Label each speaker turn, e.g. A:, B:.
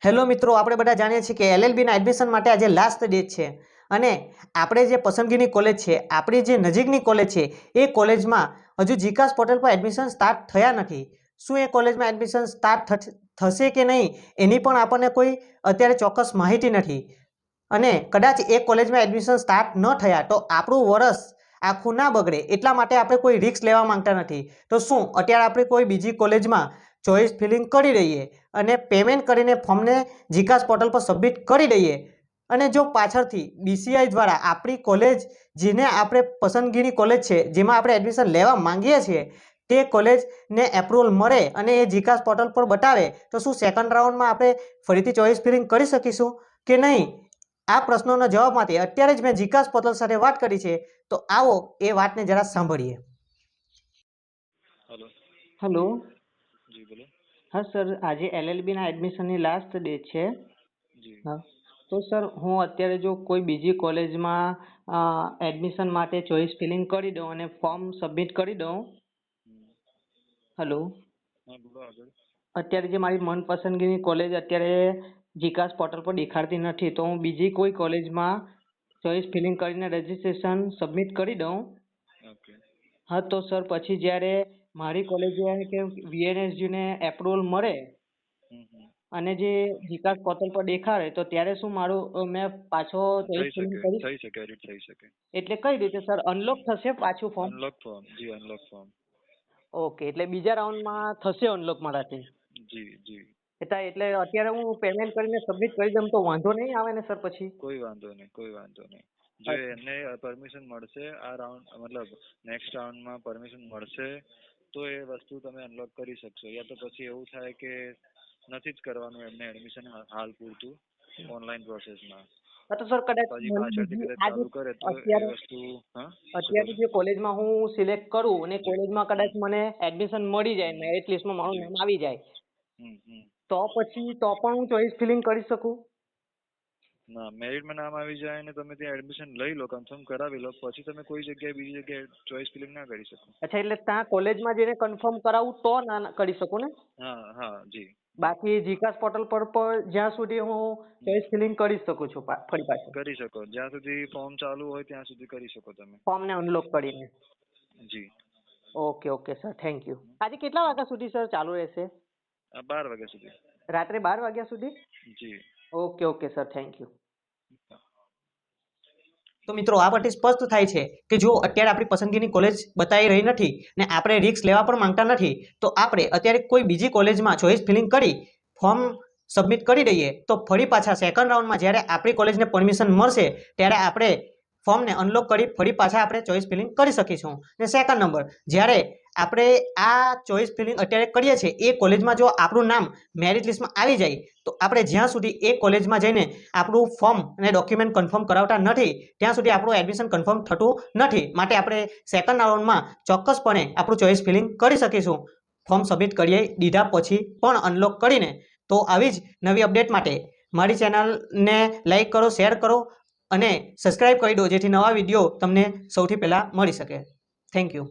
A: Hello મિત્રો, આપણે બધા જાણીએ છીએ કે એલએલબીના એડમિશન માટે આજે લાસ્ટ ડેટ છે અને આપણે જે પસંદગીની કોલેજ છે, આપણી જે નજીકની કોલેજ છે, એ કોલેજમાં હજુ જીકાસ પોર્ટલ પર એડમિશન સ્ટાર્ટ થયા નથી. શું એ કોલેજમાં એડમિશન સ્ટાર્ટ થશે કે નહીં એની પણ આપણને કોઈ અત્યારે ચોક્કસ માહિતી નથી અને કદાચ એ કોલેજમાં એડમિશન સ્ટાર્ટ ન થયા તો આપણું વર્ષ આખું ના બગડે એટલા માટે આપણે કોઈ રિસ્ક લેવા માંગતા નથી. તો શું અત્યારે આપણે કોઈ બીજી કોલેજમાં ચોઇસ ફિલિંગ કરી દઈએ અને પેમેન્ટ કરીને ફોર્મને જીકાસ પોર્ટલ પર સબમિટ કરી દઈએ અને જો પાછળથી બીસીઆઈ દ્વારા આપણી કોલેજ જેને આપણે પસંદગીની કોલેજ છે, જેમાં આપણે એડમિશન લેવા માંગીએ છીએ, તે કોલેજને એપ્રુવલ મળે અને એ જીકાસ પોર્ટલ પર બતાવે તો શું સેકન્ડ રાઉન્ડમાં આપણે ફરીથી ચોઇસ ફિલિંગ કરી શકીશું કે નહીં? આ પ્રશ્નોના જવાબ માટે અત્યારે જ મેં જીકાસ પોર્ટલ સાથે વાત કરી છે, તો આવો એ વાતને જરા સાંભળીએ. હેલો.
B: જી બોલો.
A: હા સર, આજે એલએલબીના એડમિશનની લાસ્ટ ડેટ છે.
B: જી.
A: હા, તો સર હું અત્યારે જો કોઈ બીજી કોલેજમાં એડમિશન માટે ચોઇસ ફિલિંગ કરી દઉં અને ફોર્મ સબમિટ કરી દઉં. હેલો.
B: હા બોલો આગળ.
A: અત્યારે જે મારી મનપસંદગીની કોલેજ અત્યારે જીકાસ પોર્ટલ પર દેખાડતી નથી, તો હું બીજી કોઈ કોલેજમાં ચોઇસ ફિલિંગ કરીને રજીસ્ટ્રેશન સબમિટ કરી દઉં.
B: ઓકે.
A: હા, તો સર પછી જ્યારે મારી કોલેજે કે વીએનએસજીને એપ્રુવલ મળે અને જે જીકાસ પોર્ટલ પર દેખાડે તો ત્યારે શું મારું મેં પાછો ચોઇસ ફિલિંગ કરી?
B: થઈ શકે, એડિટ થઈ શકે.
A: એટલે કઈ રીતે સર અનલોક થશે પાછું ફોર્મ?
B: અનલોક ફોર્મ, જી અનલોક ફોર્મ.
A: ઓકે, એટલે બીજા રાઉન્ડમાં થશે અનલોક મારાથી?
B: જી જી.
A: એટલે અત્યારે હું પેમેન્ટ કરીને સબમિટ કરી દઉં તો વાંધો નહીં આવે ને સર પછી?
B: કોઈ વાંધો નહીં, કોઈ વાંધો નહીં. જો એમને પરમિશન મળશે આ રાઉન્ડ, મતલબ નેક્સ્ટ રાઉન્ડમાં પરમિશન મળશે તો એ વસ્તુ તમે અનલોક કરી શકશો, યા તો પછી એવું થાય કે નથી જ કરવાનું એમને એડમિશન હાલ પૂરતું ઓનલાઈન પ્રોસેસમાં,
A: હા, તો સર કદાચ
B: પછી પાછળથી કદાચ ચાલુ કરે તો એ વસ્તુ.
A: અત્યારે જે કોલેજમાં હું સિલેક્ટ કરું અને કોલેજમાં કદાચ મને એડમિશન મળી જાય, મેરિટ લિસ્ટમાં મારું નામ આવી જાય, તો પછી તો પણ હું ચોઇસ ફિલિંગ કરી શકું?
B: ના, મેરિટમાં નામ આવી જાય ને તમે ત્યાં એડમિશન લઈ લો, કન્ફર્મ કરાવી લો, પછી તમે કોઈ જગ્યાએ બીજી જગ્યાએ ચોઇસ ફિલિંગ ના કરી શકો.
A: અચ્છા, એટલે ત્યાં કોલેજમાં જઈને કન્ફર્મ કરાવું તો ના કરી શકું ને?
B: હા હા જી.
A: બાકી જીકાસ પોર્ટલ પર જ્યાં સુધી હું ચોઇસ ફિલિંગ કરી શકું છું ફરી પાછું?
B: કરી શકો, જ્યાં સુધી ફોર્મ ચાલુ હોય ત્યાં સુધી કરી શકો તમે.
A: ફોર્મને અનલોક કરીને?
B: જી.
A: Okay okay sir, thank you. આજે કેટલા વાગ્યા સુધી સર ચાલુ રહેશે?
B: 12 વાગ્યા સુધી.
A: રાત્રે 12 વાગ્યા સુધી?
B: જી.
A: Okay okay sir, thank you. તો મિત્રો, આ પરથી સ્પષ્ટ થાય છે કે જો અત્યારે આપણી પસંદગીની કોલેજ બતાવી રહી નથી ને આપણે રિસ્ક લેવા પણ માંગતા નથી, તો આપણે અત્યારે કોઈ બીજી કોલેજમાં ચોઇસ ફિલિંગ કરી ફોર્મ સબમિટ કરી દઈએ તો ફરી પાછા સેકન્ડ રાઉન્ડમાં જ્યારે આપણી કોલેજને પરમિશન મળશે ત્યારે આપણે ફોર્મને અનલોક કરી ફરી પાછા આપણે ચોઇસ ફિલિંગ કરી શકીશું. ને સેકન્ડ નંબર, જ્યારે આપણે આ ચોઇસ ફિલિંગ અત્યારે કરીએ છીએ એ કોલેજમાં જો આપણું નામ મેરિટ લિસ્ટમાં આવી જાય તો આપણે જ્યાં સુધી એ કોલેજમાં જઈને આપણું ફોર્મ અને ડોક્યુમેન્ટ કન્ફર્મ કરાવતા નથી ત્યાં સુધી આપણું એડમિશન કન્ફર્મ થતું નથી. માટે આપણે સેકન્ડ રાઉન્ડમાં ચોક્કસપણે આપણું ચોઇસ ફિલિંગ કરી શકીશું ફોર્મ સબમિટ કરી દીધા પછી પણ અનલોક કરીને. તો આવી જ નવી અપડેટ માટે મારી ચેનલને લાઈક કરો, શેર કરો અને સબસ્ક્રાઈબ કરી દો જેથી નવા વિડીયો તમને સૌથી પહેલાં મળી શકે. Thank you.